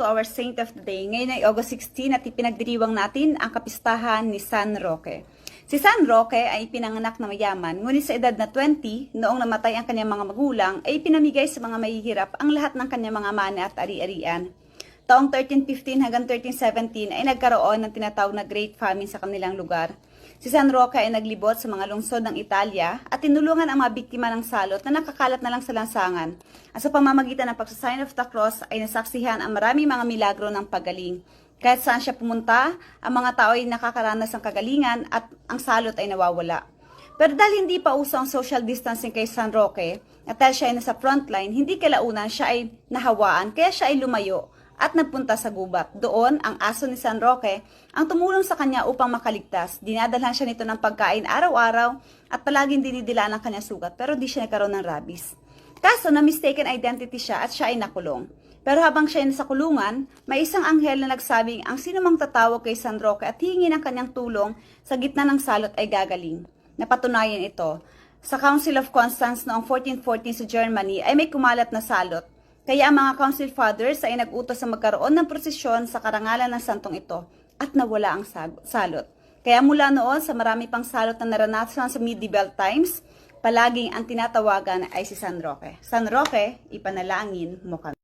to our saint of the day. Ngayon ay August 16 at ipinagdiriwang natin ang kapistahan ni San Roque. Si San Roque ay pinanganak na mayaman, ngunit sa edad na 20, noong namatay ang kanyang mga magulang, ay pinamigay sa mga mahihirap ang lahat ng kanyang mga mana at ari-arian. Taong 1315 hanggang 1317 ay nagkaroon ng tinatawag na Great Famine sa kanilang lugar. Si San Roque ay naglibot sa mga lungsod ng Italia at tinulungan ang mga biktima ng salot na nakakalat na lang sa lansangan. At sa pamamagitan ng pagsasign of the cross ay nasaksihan ang maraming mga milagro ng paggaling. Kahit saan siya pumunta, ang mga tao ay nakakaranas ng kagalingan at ang salot ay nawawala. Pero dahil hindi pa uso ang social distancing kay San Roque at dahil siya ay nasa frontline, hindi kalaunan siya ay nahawaan kaya siya ay lumayo at nagpunta sa gubat. Doon, ang aso ni San Roque ang tumulong sa kanya upang makaligtas. Dinadalhan siya nito ng pagkain araw-araw at palaging dinidilaan ang kanyang sugat pero di siya nagkaroon ng rabies. Kaso na mistaken identity siya at siya ay nakulong. Pero habang siya ay nasa kulungan, may isang anghel na nagsabing ang sinumang tatawag kay San Roque at hingi ng kanyang tulong sa gitna ng salot ay gagaling. Napatunayan ito. Sa Council of Constance noong 1414 sa Germany ay may kumalat na salot. Kaya ang mga council fathers ay nag-utos na magkaroon ng prosesyon sa karangalan ng santong ito at nawala ang salot. Kaya mula noon sa marami pang salot na naranasan sa medieval times, palaging ang tinatawagan ay si San Roque. San Roque, ipanalangin mo kami.